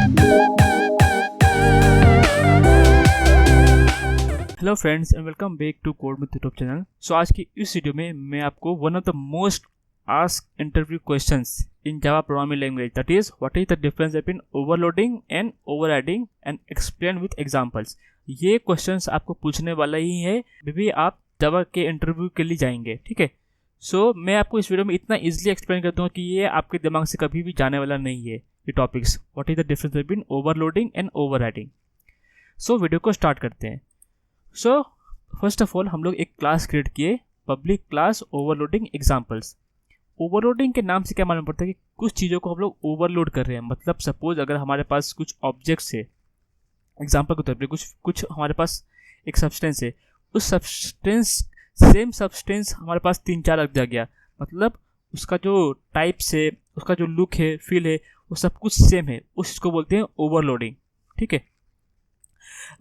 Hello friends and welcome back to code with YouTube channel. So आज की इस video में मैं आपको one of the most asked interview questions in Java programming language, that is what is the difference between overloading and overriding and explain with examples. ये questions आपको पूछने वाला ही है भी आप जावा के इंटरव्यू के लिए जाएंगे, ठीक है। सो मैं आपको इस वीडियो में इतना इजीली एक्सप्लेन करता हूँ कि ये आपके दिमाग से कभी भी जाने वाला नहीं है ये topics, what is the difference between overloading and overriding. So video को स्टार्ट करते हैं। सो फर्स्ट ऑफ ऑल हम लोग एक क्लास क्रिएट किए, public class overloading examples. Overloading के नाम से क्या मालूम पड़ता है कि कुछ चीज़ों को हम लोग ओवरलोड कर रहे हैं। मतलब सपोज अगर हमारे पास कुछ ऑब्जेक्ट्स है, एग्जाम्पल के तौर पर कुछ हमारे पास एक सब्सटेंस है, उस सब्सटेंस सेम सब्सटेंस हमारे पास 3-4 रख दिया गया, मतलब उसका जो टाइप्स है, उसका जो लुक है, फील है, वो सब कुछ सेम है, उस चीज़ को बोलते हैं ओवरलोडिंग, ठीक है।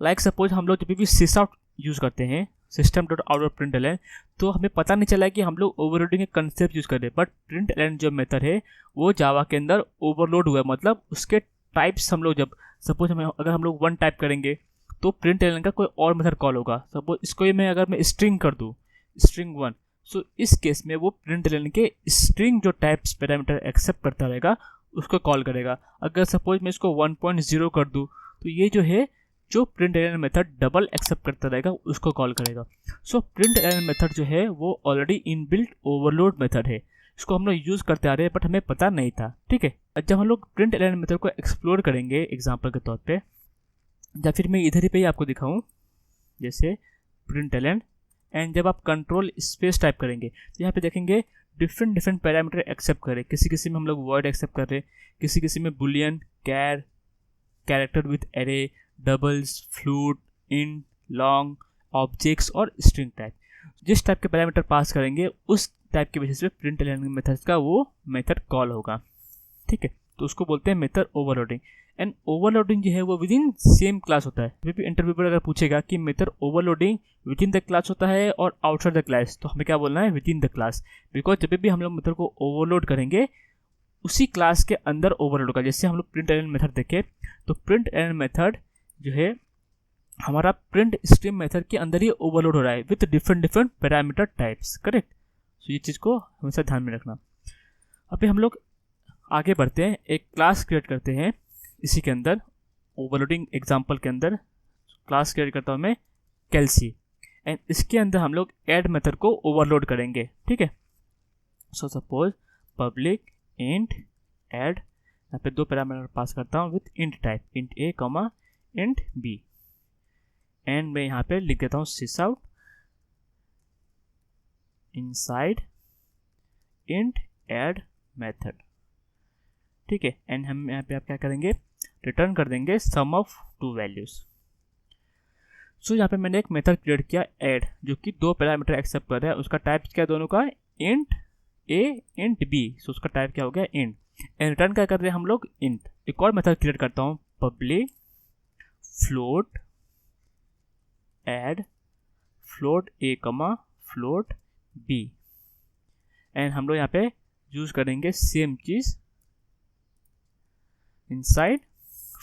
लाइक सपोज हम लोग जब भी सिसआउट यूज़ करते हैं, system.out.println, तो हमें पता नहीं चला कि हम लोग ओवरलोडिंग के कंसेप्ट यूज़ कर रहे हैं, बट println जो मेथड है वो जावा के अंदर ओवरलोड हुआ है। मतलब उसके टाइप्स हम लोग जब सपोज अगर हम लोग 1 टाइप करेंगे तो println का कोई और मेथड कॉल होगा। सपोज इसको मैं स्ट्रिंग कर दूँ, स्ट्रिंग 1, सो इस केस में वो println के स्ट्रिंग जो टाइप्स पैरामीटर एक्सेप्ट करता रहेगा उसको कॉल करेगा। अगर सपोज मैं इसको 1.0 कर दूँ तो ये जो है जो println मेथड डबल एक्सेप्ट करता रहेगा उसको कॉल करेगा। सो println मेथड जो है वो ऑलरेडी इनबिल्ट ओवरलोड मेथड है, इसको हम लोग यूज़ करते आ रहे हैं बट हमें पता नहीं था, ठीक है। जब हम लोग println मेथड को एक्सप्लोर करेंगे एग्जांपल के तौर पे, या फिर मैं इधर ही पे ही आपको दिखाऊं, जैसे println एंड जब आप कंट्रोल स्पेस टाइप करेंगे तो यहाँ पे देखेंगे डिफरेंट पैरामीटर एक्सेप्ट कर रहे हैं। किसी में हम लोग वर्ड एक्सेप्ट कर रहे हैं, किसी में Boolean, character with array, doubles, flute, int, long, objects और स्ट्रिंग टाइप। जिस टाइप के पैरामीटर पास करेंगे उस टाइप के बेसिस पे println मेथड का वो मेथड कॉल होगा, ठीक है। तो उसको बोलते हैं मेथड ओवरलोडिंग। एंड ओवरलोडिंग जो है वो विद इन सेम क्लास होता है। फिर भी इंटरव्यूअर अगर पूछेगा कि method overloading with in the class होता है और आउटसाइड द क्लास, तो हमें क्या बोलना है, with in the class. Because जब भी हम लोग मेथड को ओवरलोड करेंगे उसी क्लास के अंदर ओवरलोड होगा। जैसे हम लोग println मेथड देखें तो println मेथड जो है हमारा प्रिंट स्ट्रीम मेथड के अंदर ही ओवरलोड हो रहा है with different parameter types, correct. So ये चीज़ को हमेशा ध्यान में रखना। अभी हम लोग आगे बढ़ते हैं, एक क्लास क्रिएट करते हैं इसी के अंदर ओवरलोडिंग एग्जांपल के अंदर। क्लास क्रिएट करता हूँ मैं कैल्सी, एंड इसके अंदर हम लोग ऐड मेथड को ओवरलोड करेंगे, ठीक है। So suppose public int add, यहाँ पे 2 पैरामीटर पास करता हूँ with int type, int A comma int B, and मैं यहाँ पे लिख देता हूँ sysout inside int add method, ठीक है। एंड हम यहाँ पे आप क्या करेंगे, रिटर्न कर देंगे सम ऑफ 2 वैल्यूज। सो यहाँ पे मैंने एक मेथड क्रिएट किया ऐड, जो कि 2 पैरामीटर एक्सेप्ट कर रहा है। उसका टाइप क्या है दोनों का, इंट ए इंट बी। सो उसका टाइप क्या हो गया, इंट। एंड रिटर्न क्या कर रहे हैं हम लोग, इंट। एक और मेथड क्रिएट करता हूँ पब्लिक फ्लोट ऐड फ्लोट ए कमा फ्लोट बी, एंड हम लोग यहाँ पे यूज करेंगे सेम चीज इनसाइड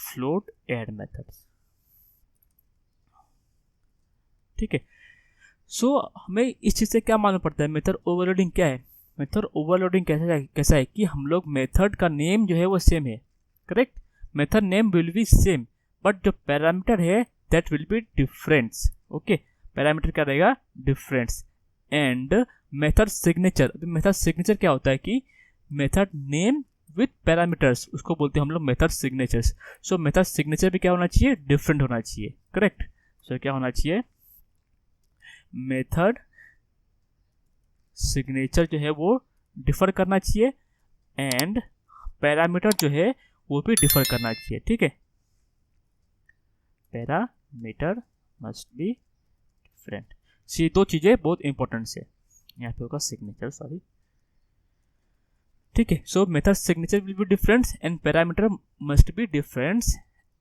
फ्लोट ऐड मेथड, ठीक है। सो हमें इस चीज से क्या मालूम पड़ता है, मेथड ओवरलोडिंग क्या है। मेथड ओवरलोडिंग कैसा है कि हम लोग मेथड का नेम जो है वो सेम है, correct. Method name will be same but जो पैरामीटर है that will be difference, okay. Parameter क्या रहेगा, डिफरेंस। एंड मेथड सिग्नेचर क्या होता है कि मेथड नेम विथ पैरामीटर्स, उसको बोलते हैं हम लोग मेथड सिग्नेचर्स। सो मेथड सिग्नेचर भी क्या होना चाहिए, डिफरेंट होना चाहिए, करेक्ट। सो क्या होना चाहिए, मेथड सिग्नेचर जो है वो डिफर करना चाहिए एंड पैरामीटर जो है वो भी डिफर करना चाहिए, ठीक है। Parameter must be different. ये 2 चीज़ें बहुत इंपॉर्टेंट है। यहाँ पे होगा सिग्नेचर, सॉरी, ठीक है। So method signature will be different and parameter must be different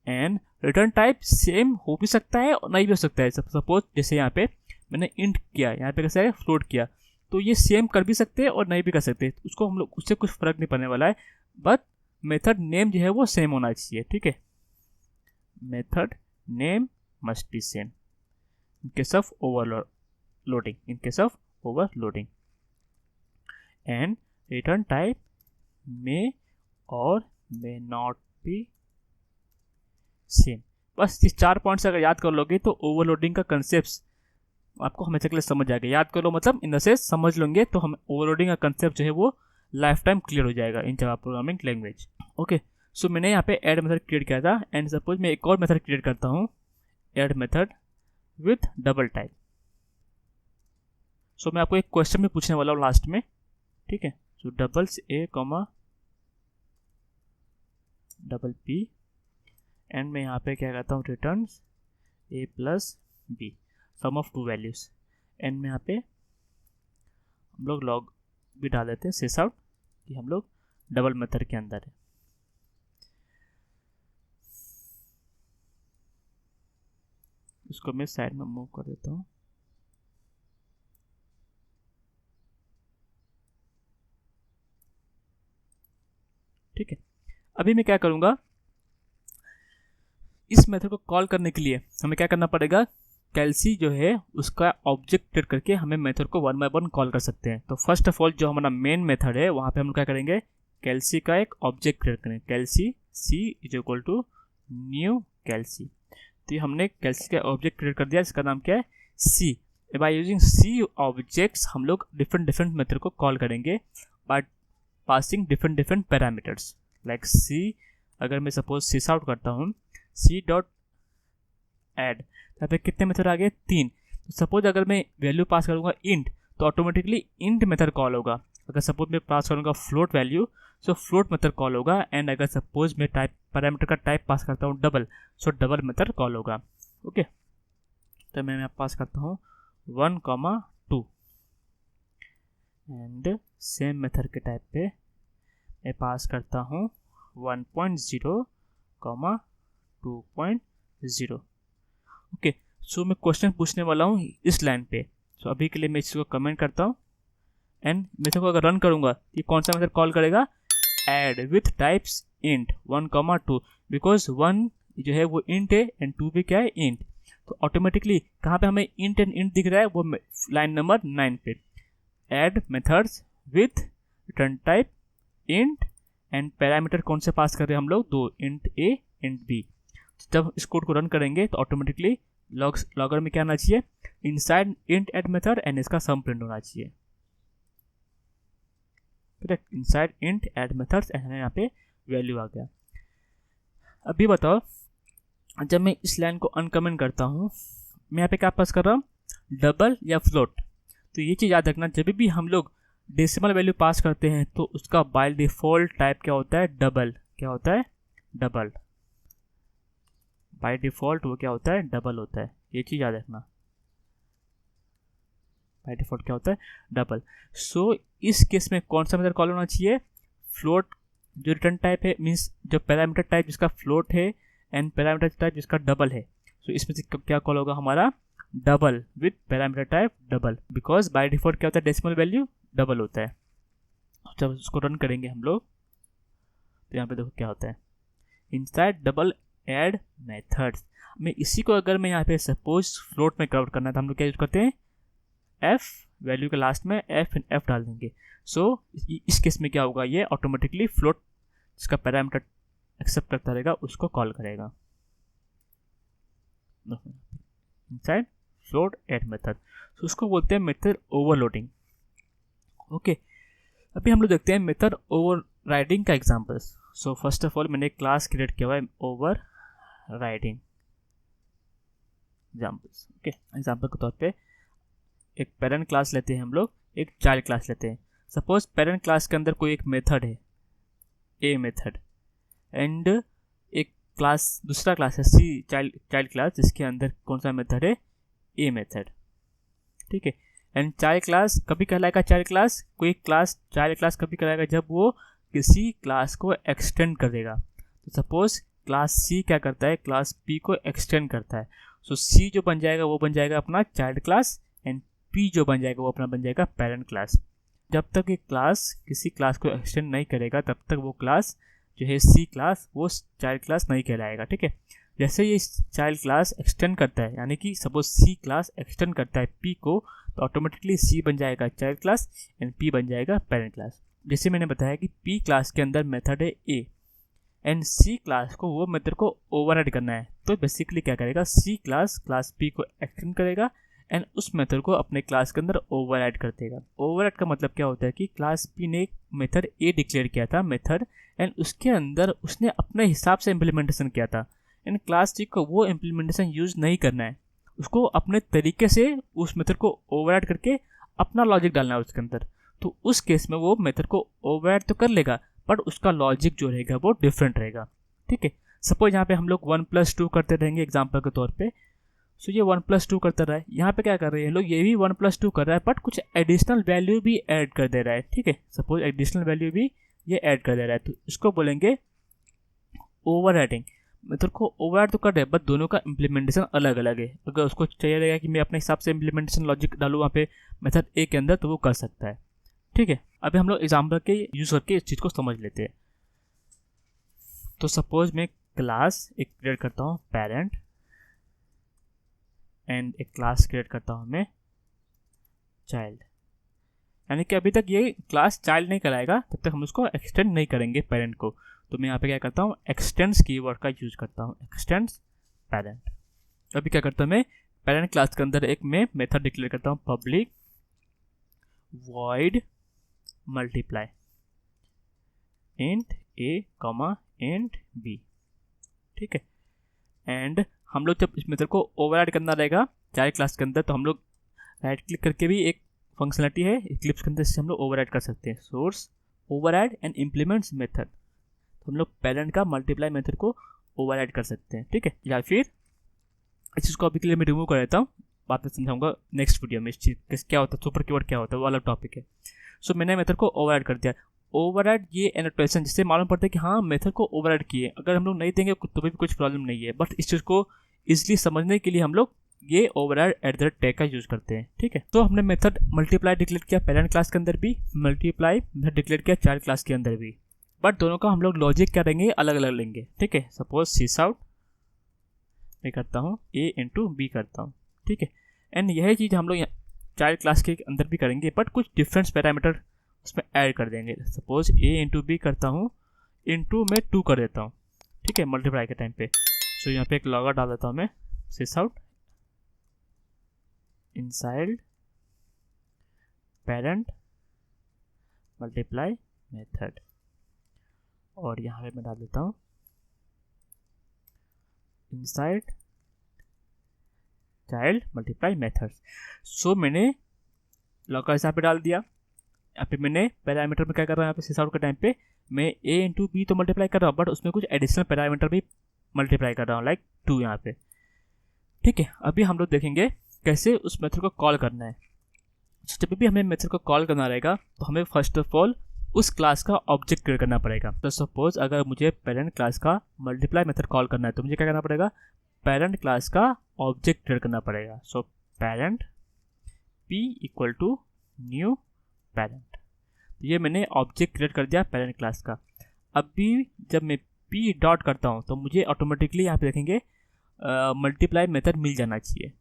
and return type same हो भी सकता है और नहीं भी हो सकता है। सपोज जैसे यहाँ पे मैंने इंट किया, यहाँ पे कैसा है फ्लोट किया, तो ये सेम कर भी सकते हैं और नहीं भी कर सकते, उसको हम लोग उससे कुछ फर्क नहीं पड़ने वाला है, बट मेथड नेम जो है वो सेम होना चाहिए, ठीक है। method name must be same in case of overloading, and return type may or may not be same। बस इस 4 पॉइंट्स अगर याद कर लोगे तो ओवरलोडिंग का कंसेप्ट आपको हमेशा के लिए समझ आएगा। याद कर लो मतलब इन द सेंस समझ लोगे तो हम ओवरलोडिंग का कंसेप्ट जो है वो लाइफ टाइम क्लियर हो जाएगा इन जावा प्रोग्रामिंग लैंग्वेज। ओके, सो मैंने यहाँ पे ऐड मेथड क्रिएट किया था एंड सपोज मैं एक और मेथड क्रिएट करता हूँ, add method with double type. So मैं आपको एक क्वेश्चन भी पूछने वाला हूँ लास्ट में, ठीक है। So doubles a comma double p and मैं यहाँ पे क्या करता हूँ, return a plus b sum of 2 values and में यहाँ पे हम लोग लॉग भी डाल देते हैं सिस आउट कि हम लोग डबल मेथड के अंदर है। इसको मैं साइड में मूव कर देता हूँ। ठीक है, अभी मैं क्या करूँगा, इस मेथड को कॉल करने के लिए हमें क्या करना पड़ेगा, कैलसी जो है उसका ऑब्जेक्ट क्रिएट करके हमें मेथड को 1 बाय 1 कॉल कर सकते हैं। तो फर्स्ट ऑफ ऑल जो हमारा मेन मेथड है वहाँ पे हम क्या करेंगे, कैलसी का एक ऑब्जेक्ट क्रिएट करेंगे, कैलसी सी इज इक्वल टू न्यू कैलसी। तो ये हमने कैलसी का ऑब्जेक्ट क्रिएट कर दिया, इसका नाम क्या है, C. By using C objects हम लोग डिफरेंट मेथड को कॉल करेंगे but passing different parameters like C. अगर मैं सपोज सिस आउट करता हूँ सी डॉट एड, यहाँ पे कितने मेथड आ गए, 3। सपोज अगर मैं वैल्यू पास करूँगा इंट तो ऑटोमेटिकली इंट मेथड कॉल होगा। अगर सपोज मैं पास करूँगा float value so float method call होगा एंड अगर सपोज मैं टाइप पैरामीटर का टाइप पास करता हूँ डबल, सो डबल मेथड कॉल होगा। ओके, तो मैं पास करता हूँ 1,2 एंड सेम मेथड के टाइप पे मैं पास करता हूँ 1.0, 2.0। ओके, सो मैं क्वेश्चन पूछने वाला हूँ इस लाइन पे। सो अभी के लिए मैं इसको कमेंट करता हूँ एंड मेथड को अगर रन करूँगा ये कौन सा मेथड कॉल करेगा, add with types int 1,2 because 1 जो है वो इंट है एंड 2 भी क्या है, इंट। तो ऑटोमेटिकली कहाँ पे हमें इंट एंड इंट दिख रहा है, वो लाइन नंबर 9 पे। Add methods with return type int and parameter कौन से पास कर रहे हैं हम लोग, 2, इंट ए इंट बी। जब इस कोड को रन करेंगे तो ऑटोमेटिकली लॉगर में क्या आना चाहिए, inside int add method and इसका सम प्रिंट होना चाहिए, correct, inside int add methods and यहाँ पे वैल्यू आ गया। अभी बताओ जब मैं इस लाइन को अनकमेंट करता हूँ मैं यहाँ पे क्या पास कर रहा हूँ, डबल या फ्लोट। तो ये चीज़ याद रखना, जब भी हम लोग डेसिमल वैल्यू पास करते हैं तो उसका बाय डिफ़ॉल्ट टाइप क्या होता है, डबल। क्या होता है, डबल। बाय डिफ़ॉल्ट वो क्या होता है, डबल होता है। ये चीज़ याद रखना, बाय डिफ़ॉल्ट क्या होता है, डबल। सो इस केस में कौन सा मेथड कॉल होना चाहिए, फ्लोट जो रिटर्न टाइप है, मीन्स जो पैरामीटर टाइप जिसका फ्लोट है एंड पैरामीटर टाइप जिसका डबल है। सो इसमें से क्या कॉल होगा हमारा, double with parameter type double, because by default क्या होता है, डेसिमल वैल्यू डबल होता है। जब उसको रन करेंगे हम लोग तो यहाँ पे देखो क्या होता है, इनसाइड डबल ऐड मेथड्स। मैं इसी को अगर मैं यहाँ पे सपोज फ्लोट में कन्वर्ट करना है तो हम लोग क्या यूज करते हैं, एफ, वैल्यू के लास्ट में एफ डाल देंगे। सो इस केस में क्या होगा, ये ऑटोमेटिकली फ्लोट जिसका पैरामीटर एक्सेप्ट करता रहेगा उसको कॉल करेगा, इनसाइड फ्लोट ऐड मेथड। सो उसको बोलते हैं मेथड ओवरलोडिंग। ओके, अभी हम लोग देखते हैं मेथड ओवरराइडिंग का examples. So first of all मैंने एक क्लास क्रिएट किया हुआ है ओवरराइडिंग एग्जांपल्स। ओके, एग्जांपल के तौर पे एक पेरेंट क्लास लेते हैं हम लोग, एक चाइल्ड क्लास लेते हैं। सपोज पेरेंट क्लास के अंदर कोई एक मेथड है, ए मेथड, एंड एक क्लास दूसरा क्लास है सी चाइल्ड क्लास जिसके अंदर कौन सा मेथड है, ए मेथड। ठीक है, एंड चाइल्ड क्लास कभी कहलाएगा चाइल्ड क्लास, कोई क्लास चाइल्ड क्लास कभी कहलाएगा जब वो किसी क्लास को एक्सटेंड करेगा। तो सपोज क्लास सी क्या करता है, क्लास पी को एक्सटेंड करता है। सो सी जो बन जाएगा वो बन जाएगा अपना चाइल्ड क्लास एंड पी जो बन जाएगा वो अपना बन जाएगा पेरेंट क्लास। जब तक एक क्लास किसी क्लास को एक्सटेंड नहीं करेगा तब तक वो क्लास जो है सी क्लास वो चाइल्ड क्लास नहीं कहलाएगा। ठीक है, जैसे ये चाइल्ड क्लास एक्सटेंड करता है, यानी कि सपोज सी क्लास एक्सटेंड करता है पी को, तो ऑटोमेटिकली सी बन जाएगा चाइल्ड क्लास एंड पी बन जाएगा पेरेंट क्लास। जैसे मैंने बताया कि पी क्लास के अंदर मेथड है ए एंड सी क्लास को वो मेथड को ओवरराइड करना है, तो बेसिकली क्या करेगा, सी क्लास पी को एक्सटेंड करेगा एंड उस मेथड को अपने क्लास के अंदर ओवरराइड कर देगा। ओवरराइड का मतलब क्या होता है कि क्लास पी ने एक मेथड ए डिक्लेयर किया था मेथड, एंड उसके अंदर उसने अपने हिसाब से इम्प्लीमेंटेशन किया था, एंड क्लास सी को वो इम्प्लीमेंटेशन यूज़ नहीं करना है, उसको अपने तरीके से उस मेथड को ओवरराइड करके अपना लॉजिक डालना है उसके अंदर। तो उस केस में वो मेथड को ओवरराइड तो कर लेगा बट उसका लॉजिक जो रहेगा वो डिफरेंट रहेगा। ठीक है, सपोज यहाँ पे हम लोग 1+2 करते रहेंगे एग्जाम्पल के तौर पे। सो ये 1+2 करता रहा है, यहाँ पे क्या कर रहे हैं लोग, ये भी 1+2 कर रहा है बट कुछ एडिशनल वैल्यू भी ऐड कर दे रहा है। ठीक है, सपोज एडिशनल वैल्यू भी ये ऐड कर दे रहा है, तो इसको बोलेंगे ओवरराइडिंग। मेथड को ओवरराइड तो कर रहे हैं बट दोनों का इम्प्लीमेंटेशन अलग अलग है। अगर उसको चाहिए रहेगा कि मैं अपने हिसाब से इम्प्लीमेंटेशन लॉजिक डालूँ वहाँ पे मेथड ए के अंदर, तो वो कर सकता है। ठीक है, अभी हम लोग एग्जाम्पल के यूज करके इस चीज़ को समझ लेते हैं। तो सपोज मैं क्लास एक क्रिएट करता हूँ पेरेंट एंड एक क्लास क्रिएट करता हूँ मैं चाइल्ड, यानी कि अभी तक ये क्लास चाइल्ड नहीं कराएगा तब तक हम उसको एक्सटेंड नहीं करेंगे पेरेंट को। तो मैं यहाँ पे क्या करता हूँ, एक्सटेंड्स कीवर्ड का यूज करता हूँ, एक्सटेंड्स पेरेंट। अभी क्या करता हूँ मैं, पेरेंट क्लास के अंदर एक मैं मेथड डिक्लेयर करता हूँ public void multiply int A comma int B. ठीक है, एंड हम लोग जब इस मेथड को ओवरराइड करना रहेगा चाइल्ड क्लास के अंदर, तो हम लोग राइट क्लिक करके भी एक फंक्शनलिटी है इक्लिप्स के अंदर, इससे हम लोग ओवरराइड कर सकते हैं, source override and implements method. तो हम लोग पेरेंट का मल्टीप्लाई मेथड को ओवरराइड कर सकते हैं। ठीक है, या फिर इस चीज़ को अभी के लिए मैं रिमूव कर देता हूँ, बाद में समझाऊंगा नेक्स्ट वीडियो में इस चीज़ क्या होता है, सुपर कीवर्ड क्या होता है, वो अलग टॉपिक है। सो मैंने मेथड को ओवरराइड कर दिया। ओवरराइड ये एनोटेशन जिससे मालूम पड़ता है कि हाँ मेथड को ओवरराइड किए, अगर हम लोग नहीं देंगे तो भी कुछ प्रॉब्लम नहीं है, बट इस चीज़ को इजीली समझने के लिए हम लोग ये ओवरराइड एट द टैग का यूज करते हैं। ठीक है, तो हमने मेथड मल्टीप्लाई डिक्लेयर किया पेरेंट क्लास के अंदर भी, मल्टीप्लाई मेथड डिक्लेयर किया चाइल्ड क्लास के अंदर भी, बट दोनों का हम लोग लॉजिक क्या रहेंगे, अलग अलग लेंगे। ठीक है, सपोज सिस आउट मैं करता हूँ ए इंटू बी करता हूँ। ठीक है, एंड यह चीज़ हम लोग चाइल्ड क्लास के अंदर भी करेंगे बट कुछ डिफरेंस पैरामीटर उसमें ऐड कर देंगे। सपोज ए इंटू बी करता हूँ, इंटू में 2 कर देता हूँ। ठीक है, मल्टीप्लाई के टाइम पे। सो यहाँ पे एक लॉगआउट डाल देता हूँ मैं, sysout inside parent multiply method, और यहाँ पे मैं डाल देता हूँ inside child multiply methods. So मैंने लॉगआउट यहाँ पे डाल दिया। यहाँ पे मैंने पैरामीटर में क्या कर रहा हूँ, यहाँ पे सिस आउट के टाइम पे मैं ए इंटू बी तो मल्टीप्लाई कर रहा हूँ बट उसमें कुछ एडिशनल पैरामीटर भी मल्टीप्लाई कर रहा हूँ, लाइक 2 यहाँ पे। ठीक है, अभी हम लोग देखेंगे कैसे उस मेथड को कॉल करना है। जब भी हमें मेथड को कॉल करना रहेगा तो हमें फर्स्ट ऑफ ऑल उस क्लास का ऑब्जेक्ट क्रिएट करना पड़ेगा। तो सपोज अगर मुझे पेरेंट क्लास का मल्टीप्लाई मेथड कॉल करना है तो मुझे क्या करना पड़ेगा, पेरेंट क्लास का ऑब्जेक्ट क्रिएट करना पड़ेगा। So parent P equal to new parent, तो ये मैंने ऑब्जेक्ट क्रिएट कर दिया पेरेंट क्लास का। अभी जब मैं पी डॉट करता हूँ तो मुझे ऑटोमेटिकली यहाँ पे देखेंगे मल्टीप्लाई मेथड मिल जाना चाहिए,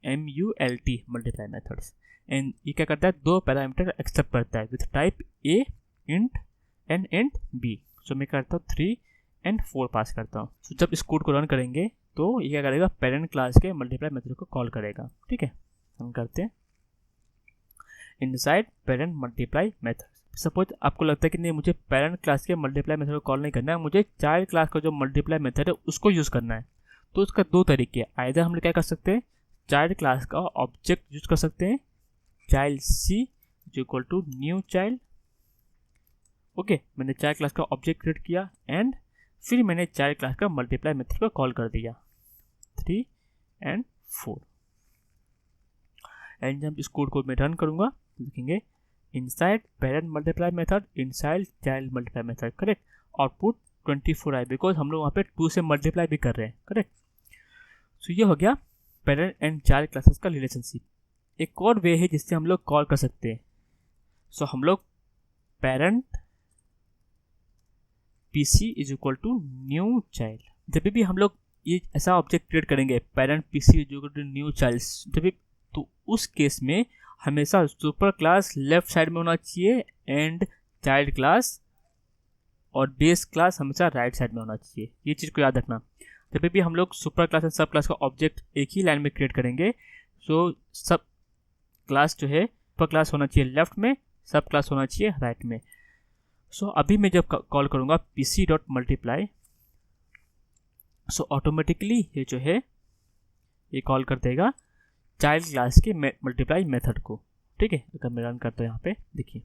MULT मल्टीप्लाई मेथड्स। एंड ये क्या करता है, 2 पैरामीटर एक्सेप्ट करता है with type a int and int b. So मैं करता हूँ 3 एंड 4 पास करता हूँ। सो जब इस कोड को रन करेंगे तो ये क्या करेगा, पेरेंट क्लास के मल्टीप्लाई मेथड को कॉल करेगा। ठीक है, हम करते हैं inside parent multiply method. Suppose आपको लगता है कि नहीं मुझे पेरेंट क्लास के मल्टीप्लाई मेथड को कॉल नहीं करना है, मुझे चाइल्ड क्लास का जो मल्टीप्लाई मेथड है उसको यूज़ करना है। तो उसका 2 तरीके हैं, आइदर हम लोग क्या कर सकते हैं, चाइल्ड क्लास का ऑब्जेक्ट यूज कर सकते हैं, child C is equal to new child. Okay, मैंने चाइल्ड क्लास का ऑब्जेक्ट क्रिएट किया एंड फिर मैंने चाइल्ड क्लास का मल्टीप्लाई मेथड को कॉल कर दिया 3 एंड 4। एंड जब इस कोड को मैं रन करूँगा तो देखेंगे inside parent multiply method inside child multiply method, correct. Output 24 आए बिकॉज हम लोग वहाँ पे 2 से मल्टीप्लाई भी कर रहे हैं, करेक्ट। सो ये हो गया पेरेंट एंड चाइल्ड क्लासेस का रिलेशनशिप। एक और वे है जिससे हम लोग कॉल कर सकते हैं। सो हम लोग parent PC is equal to new child, जब भी हम लोग ये ऐसा ऑब्जेक्ट क्रिएट करेंगे पेरेंट पीसी जो न्यू चाइल्ड जब भी, तो उस केस में हमेशा सुपर क्लास लेफ्ट साइड में होना चाहिए एंड चाइल्ड क्लास और बेस क्लास हमेशा राइट साइड में होना चाहिए। ये चीज़ को याद रखना। जब भी हम लोग सुपर क्लास एंड सब क्लास का ऑब्जेक्ट एक ही लाइन में क्रिएट करेंगे, सो सब क्लास जो है सुपर क्लास होना चाहिए लेफ्ट में, सब क्लास होना चाहिए राइट में। सो अभी मैं जब कॉल करूँगा pc.multiply, सो ऑटोमेटिकली ये जो है ये कॉल कर देगा चाइल्ड क्लास के मल्टीप्लाई मेथड को। ठीक है, अगर मैं रन करता हूँ यहाँ पे देखिए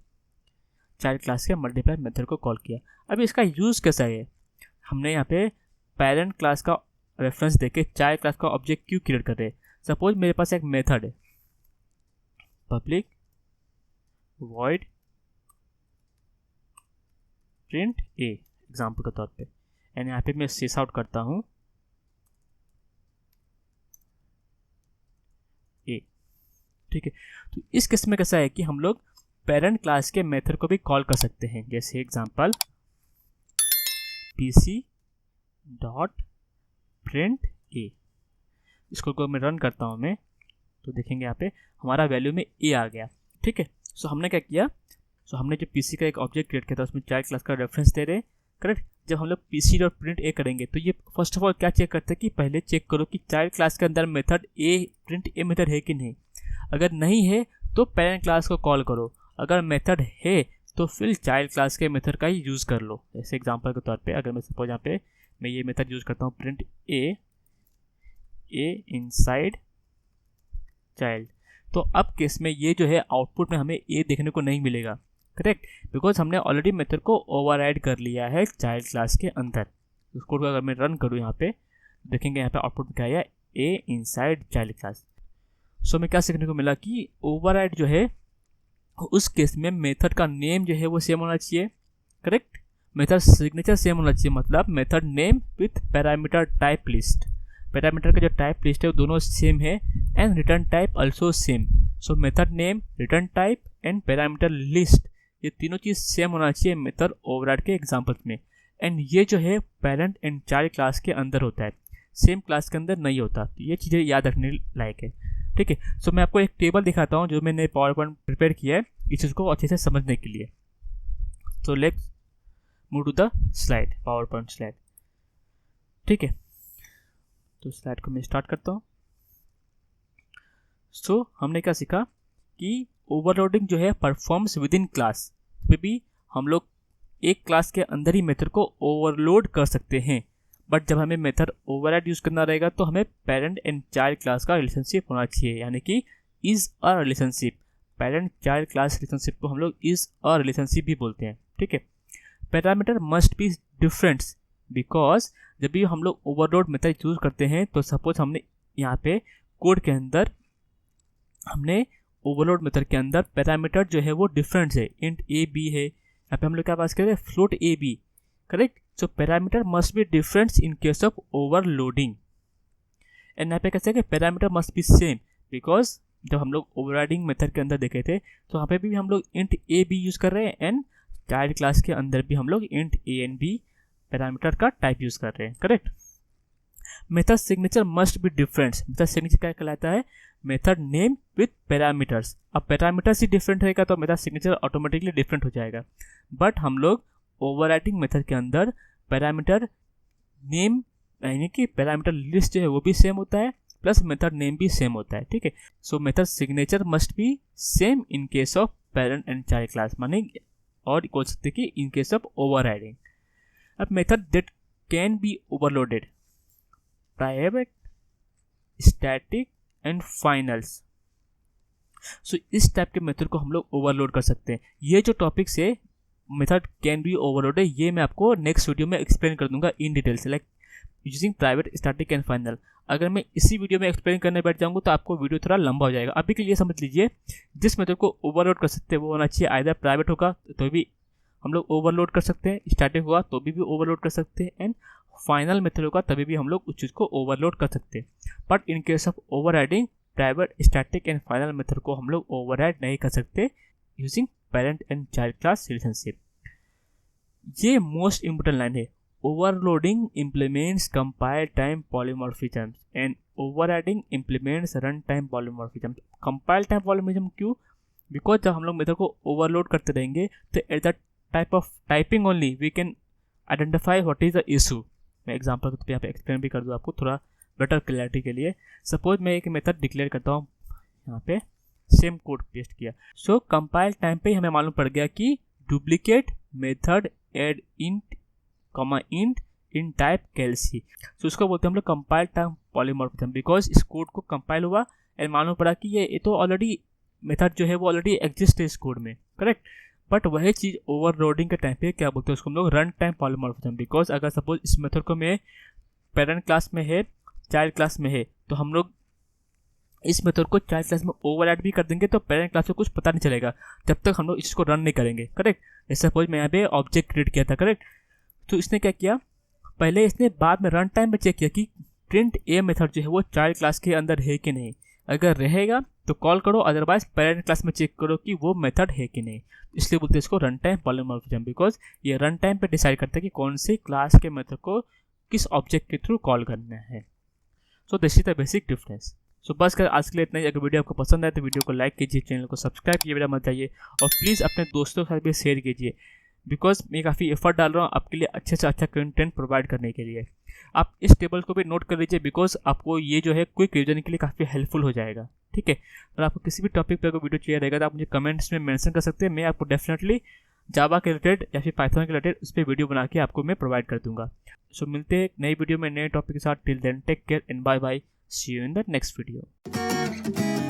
चाइल्ड क्लास के मल्टीप्लाई मेथड को कॉल किया। अभी इसका यूज़ कैसा है, हमने यहाँ पे पेरेंट क्लास का रेफरेंस देके चाइल्ड क्लास का ऑब्जेक्ट क्यों क्रिएट कर रहे हैं। सपोज मेरे पास एक मेथड है public void print a example के तौर पे, एंड यहाँ पे मैं सिस आउट करता हूँ ए। ठीक है, तो इस केस में कैसा है कि हम लोग पेरेंट क्लास के मेथड को भी कॉल कर सकते हैं, जैसे एग्जांपल pc.print a। इसको मैं रन करता हूँ मैं, तो देखेंगे यहाँ पे हमारा वैल्यू में a आ गया। ठीक है, सो हमने क्या किया, सो हमने जो पीसी का एक ऑब्जेक्ट क्रिएट किया था उसमें चाइल्ड क्लास का रेफरेंस दे रहे, करेक्ट। जब हम लोग pc.print a करेंगे तो ये फर्स्ट ऑफ ऑल क्या चेक करते हैं कि पहले चेक करो कि चाइल्ड क्लास के अंदर method a print a method है कि नहीं। अगर नहीं है तो पेरेंट क्लास को कॉल करो, अगर मेथड है तो फिर चाइल्ड क्लास के मेथड का ही यूज़ कर लो। जैसे एग्जांपल के तौर पे अगर मैं सपोज यहाँ पे मैं ये मेथड यूज़ करता हूँ प्रिंट a इनसाइड चाइल्ड, तो अब केस में ये जो है आउटपुट में हमें a देखने को नहीं मिलेगा, करेक्ट, बिकॉज हमने ऑलरेडी मेथड को ओवरराइड कर लिया है चाइल्ड क्लास के अंदर। उसको अगर मैं रन करूँ यहाँ पे देखेंगे यहाँ पे आउटपुट में क्या है a इनसाइड चाइल्ड क्लास। सो हमें क्या सीखने को मिला कि ओवरराइड जो है उस केस में मेथड का नेम जो है वो सेम होना चाहिए, करेक्ट, मेथड सिग्नेचर सेम होना चाहिए, मतलब method name with parameter type list, parameter का जो टाइप लिस्ट है वो दोनों सेम है, and return type also same. So method name, return type and parameter list ये तीनों चीज़ सेम होना चाहिए मेथड ओवरराइड के एग्जाम्पल में, एंड ये जो है पेरेंट एंड चाइल्ड क्लास के अंदर होता है, सेम क्लास के अंदर नहीं होता। तो ये चीज़ें याद रखने लायक है। ठीक है, सो मैं आपको एक टेबल दिखाता हूँ जो मैंने पावर पॉइंट प्रिपेयर किया है इस चीज़ को अच्छे से समझने के लिए। तो let's move to the slide, PowerPoint slide. ठीक है, तो स्लाइड को मैं स्टार्ट करता हूँ। सो हमने क्या सीखा कि ओवरलोडिंग जो है परफॉर्म्स विद इन क्लास, पे भी हम लोग एक क्लास के अंदर ही मेथड को ओवरलोड कर सकते हैं, बट जब हमें मेथड ओवरराइड यूज़ करना रहेगा तो हमें पेरेंट एंड चाइल्ड क्लास का रिलेशनशिप होना चाहिए, यानी कि is a relationship. Parent child class relationship को हम लोग इज़ अ रिलेशनशिप भी बोलते हैं। ठीक है, parameter must be different, because जब भी हम लोग ओवरलोड मेथड यूज़ करते हैं तो सपोज हमने यहाँ पे कोड के अंदर हमने ओवरलोड मेथड के अंदर पैरामीटर जो है वो डिफरेंट है, इंट ए बी है, यहाँ पे हम लोग क्या बात करें float A B, correct. So parameter must be different in case of overloading, and यहाँ पे कैसे कि parameter must be same, because जब हम लोग ओवरराइडिंग मेथड के अंदर देखे थे तो यहाँ पे भी हम लोग इंट ए बी यूज़ कर रहे हैं, एंड चाइल्ड क्लास के अंदर भी हम लोग int A and B parameter का टाइप यूज़ कर रहे हैं, correct. Method signature must be different, method signature क्या कहलाता है, मेथड नेम विथ पैरामीटर्स। अब पैरामीटर्स ही डिफरेंट रहेगा तो मेथड सिग्नेचर ऑटोमेटिकली डिफरेंट हो जाएगा, बट हम लोग ओवरराइडिंग मेथड के अंदर पैरामीटर नेम यानी कि पैरामीटर लिस्ट जो है वो भी सेम होता है, प्लस मेथड नेम भी सेम होता है। ठीक है, so method signature must be same in case of parent and child class, माने और बोल सकते कि इन केस ऑफ ओवरराइडिंग। अब method that can be overloaded, private, static and finals. So इस टाइप के मेथड को हम लोग ओवरलोड कर सकते हैं। ये जो टॉपिक्स है मेथड कैन बी ओवरलोडेड, ये मैं आपको नेक्स्ट वीडियो में एक्सप्लेन कर दूंगा in details, like using private, static and final. अगर मैं इसी वीडियो में एक्सप्लेन करने बैठ जाऊंगा तो आपको वीडियो थोड़ा लंबा हो जाएगा। अभी के लिए समझ लीजिए जिस मेथड को ओवरलोड कर सकते हैं वो होना चाहिए आइदर प्राइवेट होगा तो भी हम लोग ओवरलोड कर सकते हैं, स्टैटिक होगा तो भी ओवरलोड कर सकते हैं, एंड फाइनल मेथड होगा तभी भी हम लोग उस चीज़ को ओवरलोड कर सकते हैं। But in case of overriding private, static and final method को हम लोग ओवरराइड नहीं कर सकते using parent and child class relationship. ये मोस्ट इंपोर्टेंट लाइन है, overloading implements compile time polymorphism and overriding implements run time polymorphism. compile time polymorphism क्यों? Because जब हम लोग मेथड को ओवरलोड करते रहेंगे तो at the type of typing only we can identify what is the issue. मैं एग्जांपल के यहाँ पे एक्सप्लेन भी कर दूँ आपको थोड़ा बेटर क्लैरिटी के लिए. सपोज मैं एक मेथड डिक्लेयर करता हूँ, यहाँ पे सेम कोड पेस्ट किया. सो कंपाइल टाइम पे हमें मालूम पड़ गया कि duplicate method add int comma int in type कैलसी. सो उसको बोलते हैं हम लोग कंपाइल टाइम पॉलीमॉर्फिज्म. बिकॉज इस कोड को कंपाइल हुआ एंड मालूम पड़ा कि ये तो ऑलरेडी मेथड जो है वो ऑलरेडी एग्जिस्ट है इस कोड में, करेक्ट. बट वही चीज़ ओवरलोडिंग के टाइम पे क्या बोलते हैं उसको हम लोग रन टाइम पॉलीमॉर्फिज्म. बिकॉज अगर सपोज इस मेथड को मैं पेरेंट क्लास में है, चाइल्ड क्लास में है, तो हम लोग इस मेथड को चाइल्ड क्लास में ओवरराइड भी कर देंगे तो पेरेंट क्लास को कुछ पता नहीं चलेगा जब तक हम लोग इसको रन नहीं करेंगे, करेक्ट. जैसे सपोज मैं यहाँ पे ऑब्जेक्ट क्रिएट किया था, करेक्ट. तो इसने क्या किया, पहले इसने बाद में रन टाइम में चेक किया कि प्रिंट ए मेथड जो है वो चाइल्ड क्लास के अंदर है कि नहीं. अगर रहेगा तो कॉल करो, अदरवाइज पेरेंट क्लास में चेक करो कि वो मेथड है कि नहीं. इसलिए बोलते हैं इसको रन टाइम पॉलीमॉर्फिज्म. बिकॉज ये रन टाइम पे डिसाइड करता है कि कौन से क्लास के मेथड को किस ऑब्जेक्ट के थ्रू कॉल करना है. So this is the basic difference. So बस कर आज के लिए इतना ही. अगर वीडियो आपको पसंद आए तो वीडियो को लाइक कीजिए, चैनल को सब्सक्राइब कीजिए, मेरा मत जाइए, और प्लीज़ अपने दोस्तों के साथ भी शेयर कीजिए. बिकॉज मैं काफ़ी एफर्ट डाल रहा हूँ आपके लिए अच्छे से अच्छा कंटेंट प्रोवाइड करने के लिए. आप इस टेबल को भी नोट कर लीजिए बिकॉज आपको ये जो है क्विक रिवीजन के लिए काफ़ी हेल्पफुल हो जाएगा, ठीक है. और आपको किसी भी टॉपिक पे अगर वीडियो चाहिए रहेगा तो आप मुझे कमेंट्स में मेंशन कर सकते हैं. मैं आपको डेफिनेटली जावा के रिलेटेड या फिर पाइथन के रिलेटेड उस पर वीडियो बना के आपको मैं प्रोवाइड कर दूंगा. सो मिलते हैं नई वीडियो में नए टॉपिक के साथ. Till then take care and bye bye. See you in the next video.